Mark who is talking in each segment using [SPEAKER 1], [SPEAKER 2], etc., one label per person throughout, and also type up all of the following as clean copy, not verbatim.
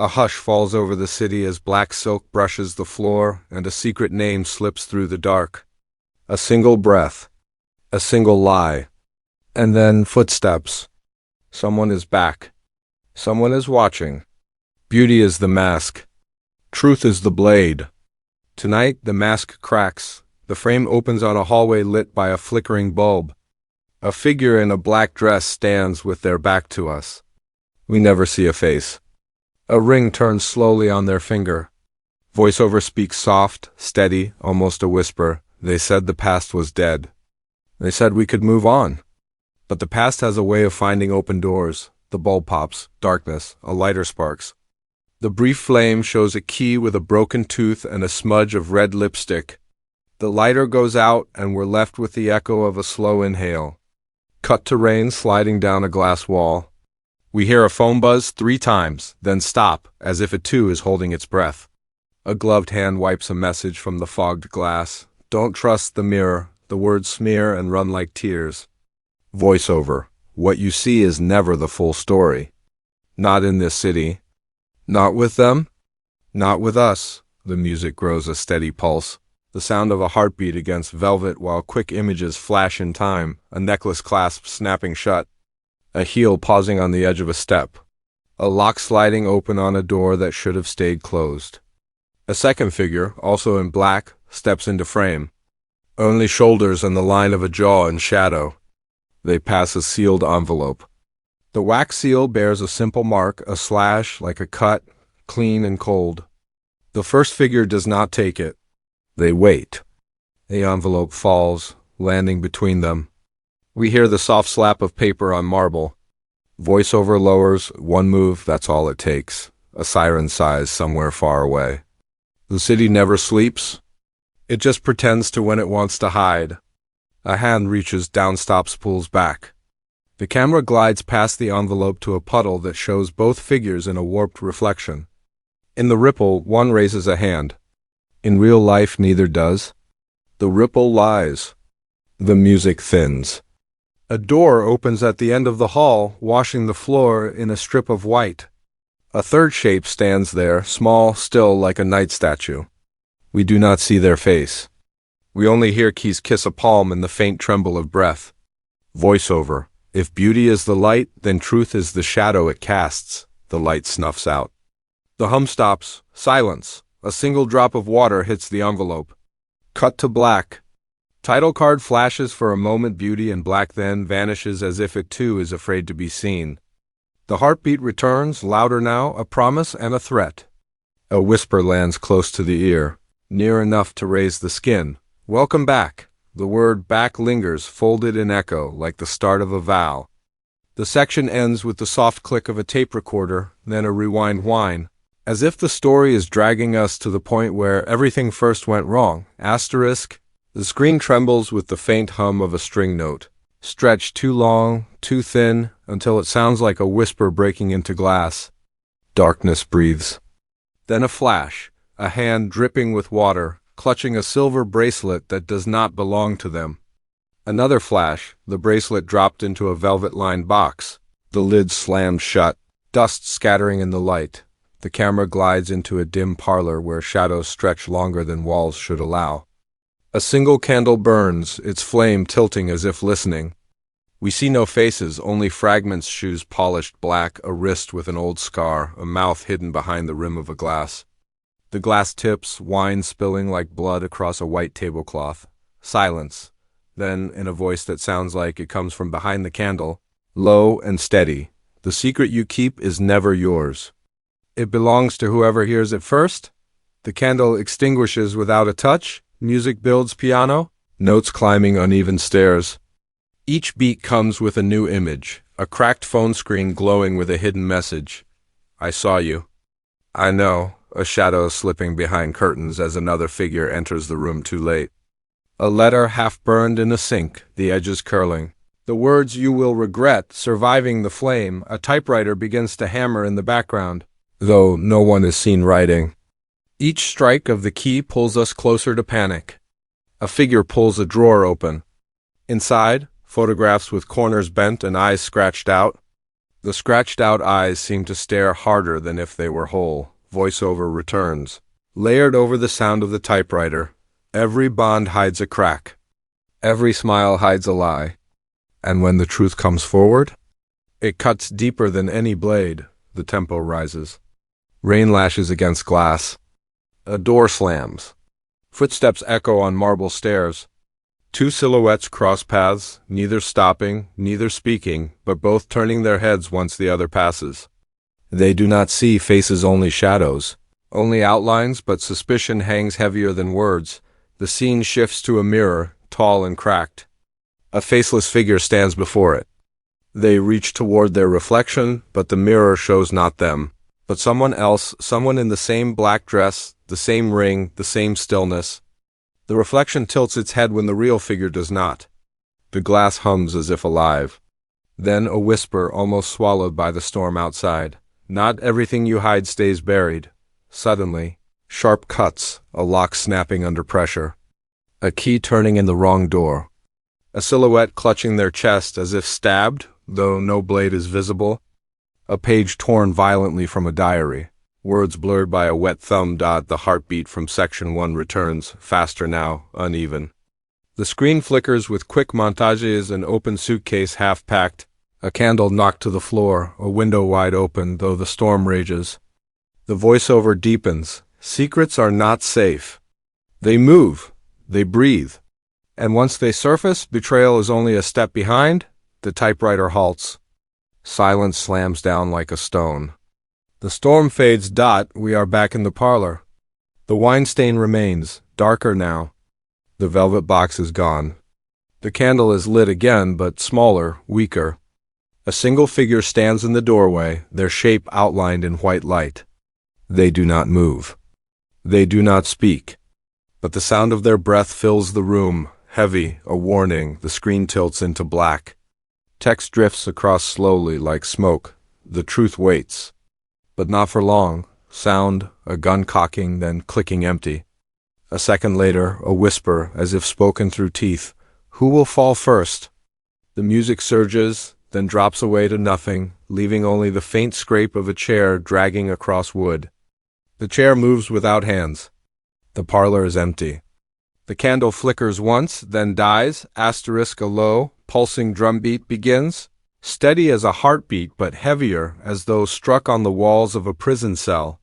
[SPEAKER 1] A hush falls over the city as black silk brushes the floor and a secret name slips through the dark. A single breath, a single lie, and then footsteps. Someone is back. Someone is watching. Beauty is the mask. Truth is the blade. Tonight, the mask cracks. The frame opens on a hallway lit by a flickering bulb. A figure in a black dress stands with their back to us. We never see a face. A ring turns slowly on their finger. Voiceover speaks soft, steady, almost a whisper. They said the past was dead. They said we could move on. But the past has a way of finding open doors. The bulb pops, darkness, a lighter sparks. The brief flame shows a key with a broken tooth and a smudge of red lipstick. The lighter goes out and we're left with the echo of a slow inhale. Cut to rain sliding down a glass wall. We hear a phone buzz 3 times, then stop, as if it too is holding its breath. A gloved hand wipes a message from the fogged glass. Don't trust the mirror. The words smear and run like tears. Voiceover. What you see is never the full story. Not in this city. Not with them. Not with us. The music grows a steady pulse. The sound of a heartbeat against velvet while quick images flash in time. A necklace clasp snapping shut. A heel pausing on the edge of a step. A lock sliding open on a door that should have stayed closed. A second figure, also in black, steps into frame. Only shoulders and the line of a jaw in shadow. They pass a sealed envelope. The wax seal bears a simple mark, a slash like a cut, clean and cold. The first figure does not take it. They wait. The envelope falls, landing between them. We hear the soft slap of paper on marble. Voiceover lowers, one move, that's all it takes. A siren sighs somewhere far away. The city never sleeps. It just pretends to when it wants to hide. A hand reaches down, stops, pulls back. The camera glides past the envelope to a puddle that shows both figures in a warped reflection. In the ripple, one raises a hand. In real life, neither does. The ripple lies. The music thins. A door opens at the end of the hall, washing the floor in a strip of white. A third shape stands there, small, still, like a night statue. We do not see their face. We only hear keys kiss a palm and the faint tremble of breath. Voiceover. If beauty is the light, then truth is the shadow it casts. The light snuffs out. The hum stops. Silence. A single drop of water hits the envelope. Cut to black. Title card flashes for a moment, beauty and black, then vanishes as if it too is afraid to be seen. The heartbeat returns, louder now, a promise and a threat. A whisper lands close to the ear, near enough to raise the skin. Welcome back. The word back lingers, folded in echo, like the start of a vow. The section ends with the soft click of a tape recorder, then a rewind whine, as if the story is dragging us to the point where everything first went wrong. Asterisk. The screen trembles with the faint hum of a string note, stretched too long, too thin, until it sounds like a whisper breaking into glass. Darkness breathes. Then a flash, a hand dripping with water, clutching a silver bracelet that does not belong to them. Another flash, the bracelet dropped into a velvet-lined box. The lid slams shut, dust scattering in the light. The camera glides into a dim parlor where shadows stretch longer than walls should allow. A single candle burns, its flame tilting as if listening. We see no faces, only fragments, shoes polished black, a wrist with an old scar, a mouth hidden behind the rim of a glass. The glass tips, wine spilling like blood across a white tablecloth. Silence. Then, in a voice that sounds like it comes from behind the candle, low and steady, the secret you keep is never yours. It belongs to whoever hears it first. The candle extinguishes without a touch. Music builds piano, notes climbing uneven stairs. Each beat comes with a new image, a cracked phone screen glowing with a hidden message. I saw you. I know, a shadow slipping behind curtains as another figure enters the room too late. A letter half burned in a sink, the edges curling. The words you will regret surviving the flame. A typewriter begins to hammer in the background, though no one is seen writing. Each strike of the key pulls us closer to panic. A figure pulls a drawer open. Inside, photographs with corners bent and eyes scratched out. The scratched-out eyes seem to stare harder than if they were whole. Voiceover returns. Layered over the sound of the typewriter, every bond hides a crack. Every smile hides a lie. And when the truth comes forward, it cuts deeper than any blade. The tempo rises. Rain lashes against glass. A door slams. Footsteps echo on marble stairs. Two silhouettes cross paths, neither stopping, neither speaking, but both turning their heads once the other passes. They do not see faces, only shadows, only outlines, but suspicion hangs heavier than words. The scene shifts to a mirror, tall and cracked. A faceless figure stands before it. They reach toward their reflection, but the mirror shows not them, but someone else, someone in the same black dress, the same ring, the same stillness. The reflection tilts its head when the real figure does not. The glass hums as if alive. Then a whisper, almost swallowed by the storm outside. Not everything you hide stays buried. Suddenly, sharp cuts, a lock snapping under pressure. A key turning in the wrong door. A silhouette clutching their chest as if stabbed, though no blade is visible. A page torn violently from a diary. Words blurred by a wet thumb. The heartbeat from section 1 returns, faster now, uneven. The screen flickers with quick montages, an open suitcase half packed, a candle knocked to the floor, a window wide open, though the storm rages. The voiceover deepens. Secrets are not safe. They move. They breathe. And once they surface, betrayal is only a step behind. The typewriter halts. Silence slams down like a stone. The storm fades. We are back in the parlor. The wine stain remains, darker now. The velvet box is gone. The candle is lit again, but smaller, weaker. A single figure stands in the doorway, their shape outlined in white light. They do not move. They do not speak. But the sound of their breath fills the room, heavy, a warning. The screen tilts into black. Text drifts across slowly like smoke. The truth waits. But not for long. Sound, a gun cocking, then clicking empty. A second later, a whisper, as if spoken through teeth. Who will fall first? The music surges, then drops away to nothing, leaving only the faint scrape of a chair dragging across wood. The chair moves without hands. The parlor is empty. The candle flickers once, then dies. Asterisk, a low, pulsing drumbeat begins. Steady as a heartbeat, but heavier, as though struck on the walls of a prison cell.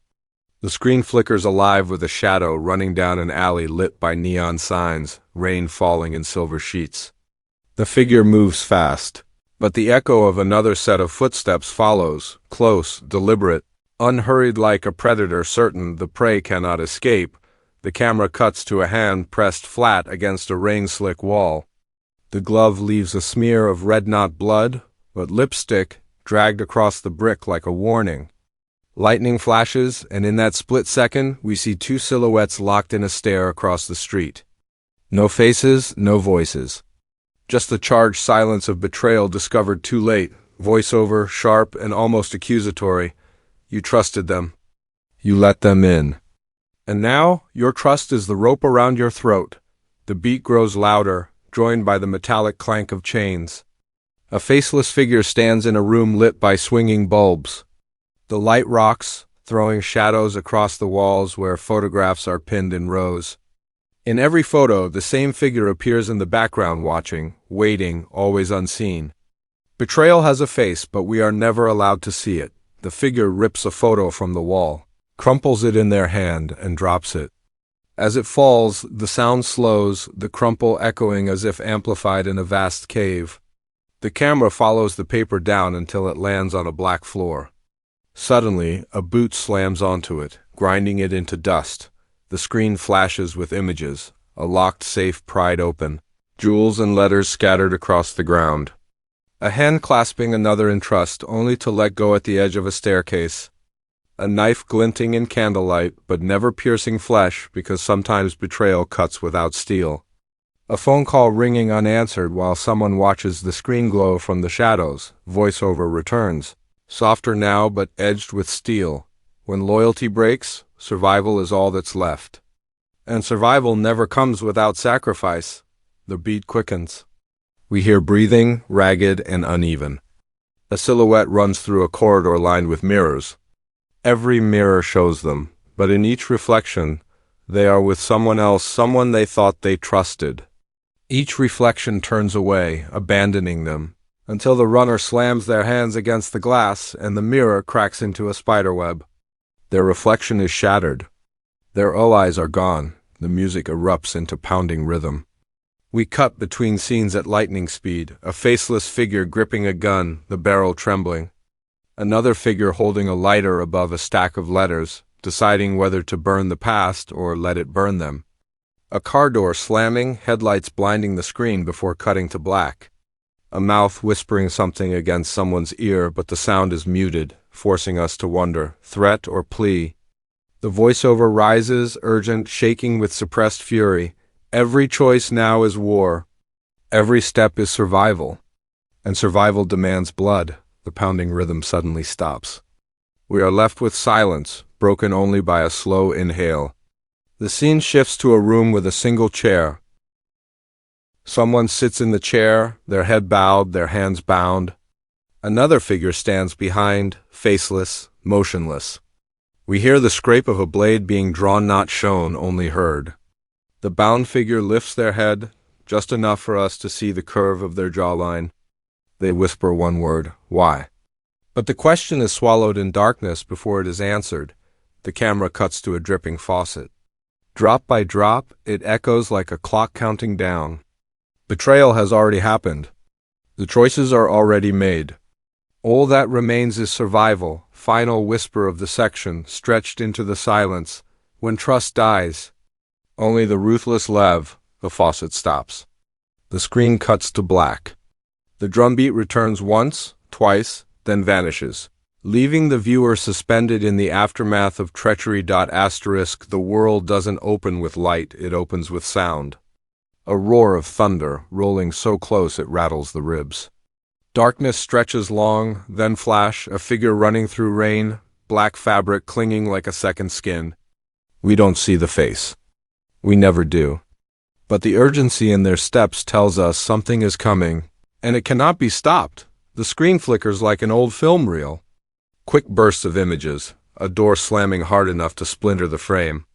[SPEAKER 1] The screen flickers alive with a shadow running down an alley lit by neon signs, rain falling in silver sheets. The figure moves fast, but the echo of another set of footsteps follows, close, deliberate, unhurried like a predator certain the prey cannot escape. The camera cuts to a hand pressed flat against a rain-slick wall. The glove leaves a smear of red, not blood, but lipstick, dragged across the brick like a warning. Lightning flashes, and in that split second, we see two silhouettes locked in a stare across the street. No faces, no voices. Just the charged silence of betrayal discovered too late, voiceover, sharp and almost accusatory. You trusted them. You let them in. And now, your trust is the rope around your throat. The beat grows louder, joined by the metallic clank of chains. A faceless figure stands in a room lit by swinging bulbs. The light rocks, throwing shadows across the walls where photographs are pinned in rows. In every photo, the same figure appears in the background watching, waiting, always unseen. Betrayal has a face, but we are never allowed to see it. The figure rips a photo from the wall, crumples it in their hand, and drops it. As it falls, the sound slows, the crumple echoing as if amplified in a vast cave. The camera follows the paper down until it lands on a black floor. Suddenly, a boot slams onto it, grinding it into dust. The screen flashes with images, a locked safe pried open, jewels and letters scattered across the ground. A hand clasping another in trust, only to let go at the edge of a staircase. A knife glinting in candlelight, but never piercing flesh because sometimes betrayal cuts without steel. A phone call ringing unanswered while someone watches the screen glow from the shadows. Voiceover returns. Softer now, but edged with steel. When loyalty breaks, survival is all that's left. And survival never comes without sacrifice. The beat quickens. We hear breathing, ragged and uneven. A silhouette runs through a corridor lined with mirrors. Every mirror shows them, but in each reflection, they are with someone else, someone they thought they trusted. Each reflection turns away, abandoning them, until the runner slams their hands against the glass and the mirror cracks into a spiderweb. Their reflection is shattered. Their eyes are gone. The music erupts into pounding rhythm. We cut between scenes at lightning speed, a faceless figure gripping a gun, the barrel trembling. Another figure holding a lighter above a stack of letters, deciding whether to burn the past or let it burn them. A car door slamming, headlights blinding the screen before cutting to black. A mouth whispering something against someone's ear, but the sound is muted, forcing us to wonder, threat or plea. The voiceover rises, urgent, shaking with suppressed fury. Every choice now is war. Every step is survival. And survival demands blood. The pounding rhythm suddenly stops. We are left with silence, broken only by a slow inhale. The scene shifts to a room with a single chair. Someone sits in the chair, their head bowed, their hands bound. Another figure stands behind, faceless, motionless. We hear the scrape of a blade being drawn, not shown, only heard. The bound figure lifts their head, just enough for us to see the curve of their jawline. They whisper one word, "Why?" But the question is swallowed in darkness before it is answered. The camera cuts to a dripping faucet. Drop by drop, it echoes like a clock counting down. Betrayal has already happened. The choices are already made. All that remains is survival, final whisper of the section, stretched into the silence. When trust dies, only the ruthless lev, the faucet stops. The screen cuts to black. The drumbeat returns once, twice, then vanishes, leaving the viewer suspended in the aftermath of treachery. The world doesn't open with light, it opens with sound. A roar of thunder, rolling so close it rattles the ribs. Darkness stretches long, then flash, a figure running through rain, black fabric clinging like a second skin. We don't see the face. We never do. But the urgency in their steps tells us something is coming, and it cannot be stopped. The screen flickers like an old film reel. Quick bursts of images, a door slamming hard enough to splinter the frame.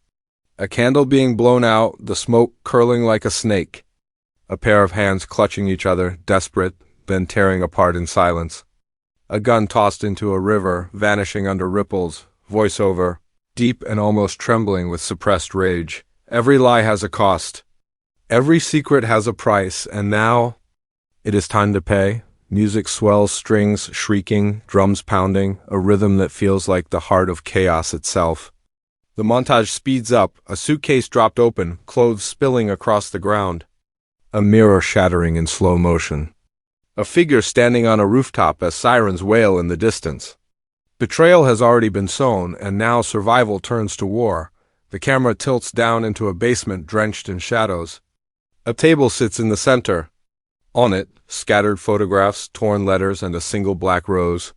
[SPEAKER 1] A candle being blown out, the smoke curling like a snake. A pair of hands clutching each other, desperate, then tearing apart in silence. A gun tossed into a river, vanishing under ripples, voiceover, deep and almost trembling with suppressed rage. Every lie has a cost. Every secret has a price, and now it is time to pay. Music swells, strings shrieking, drums pounding, a rhythm that feels like the heart of chaos itself. The montage speeds up, a suitcase dropped open, clothes spilling across the ground. A mirror shattering in slow motion. A figure standing on a rooftop as sirens wail in the distance. Betrayal has already been sown, and now survival turns to war. The camera tilts down into a basement drenched in shadows. A table sits in the center. On it, scattered photographs, torn letters, and a single black rose.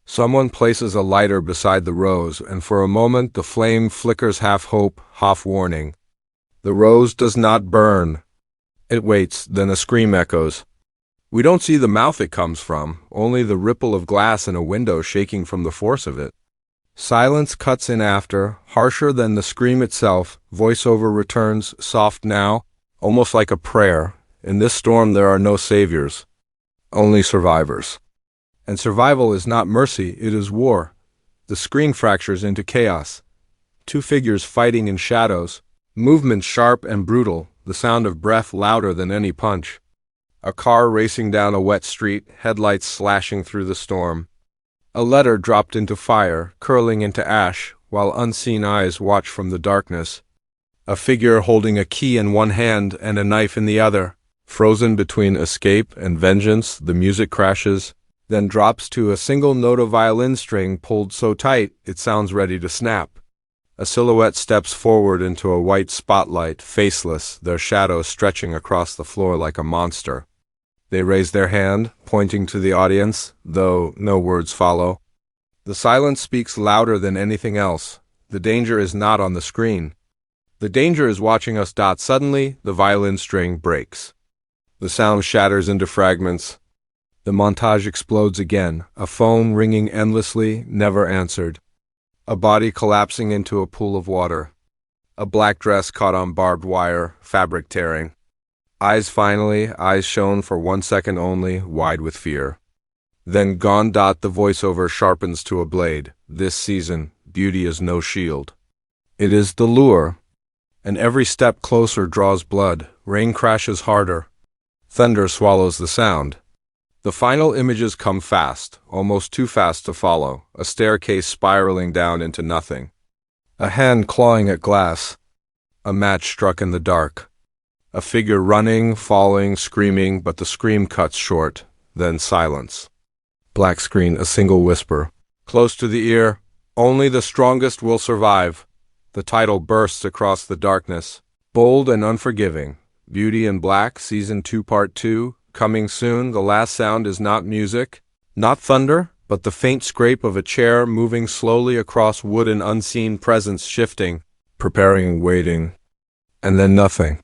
[SPEAKER 1] Someone places a lighter beside the rose, and for a moment the flame flickers, half hope, half warning. The rose does not burn. It waits, then a scream echoes. We don't see the mouth it comes from, only the ripple of glass in a window shaking from the force of it. Silence cuts in after, harsher than the scream itself. Voiceover returns, soft now, almost like a prayer. In this storm there are no saviors, only survivors. And survival is not mercy, it is war. The screen fractures into chaos. Two figures fighting in shadows, movements sharp and brutal, the sound of breath louder than any punch. A car racing down a wet street, headlights slashing through the storm. A letter dropped into fire, curling into ash, while unseen eyes watch from the darkness. A figure holding a key in one hand and a knife in the other. Frozen between escape and vengeance, the music crashes, then drops to a single note of violin string pulled so tight it sounds ready to snap. A silhouette steps forward into a white spotlight, faceless, their shadow stretching across the floor like a monster. They raise their hand, pointing to the audience, though no words follow. The silence speaks louder than anything else. The danger is not on the screen. The danger is watching us. Suddenly, the violin string breaks. The sound shatters into fragments. The montage explodes again, a phone ringing endlessly, never answered. A body collapsing into a pool of water. A black dress caught on barbed wire, fabric tearing. Eyes finally, eyes shown for 1 second only, wide with fear. Then gone. The voiceover sharpens to a blade. This season, beauty is no shield. It is the lure. And every step closer draws blood. Rain crashes harder. Thunder swallows the sound. The final images come fast, almost too fast to follow, a staircase spiraling down into nothing. A hand clawing at glass. A match struck in the dark. A figure running, falling, screaming, but the scream cuts short, then silence. Black screen, a single whisper. Close to the ear, only the strongest will survive. The title bursts across the darkness. Bold and unforgiving. Beauty in Black, Season 2, Part 2, coming soon. The last sound is not music, not thunder, but the faint scrape of a chair moving slowly across wood, an unseen presence shifting, preparing, waiting, and then nothing.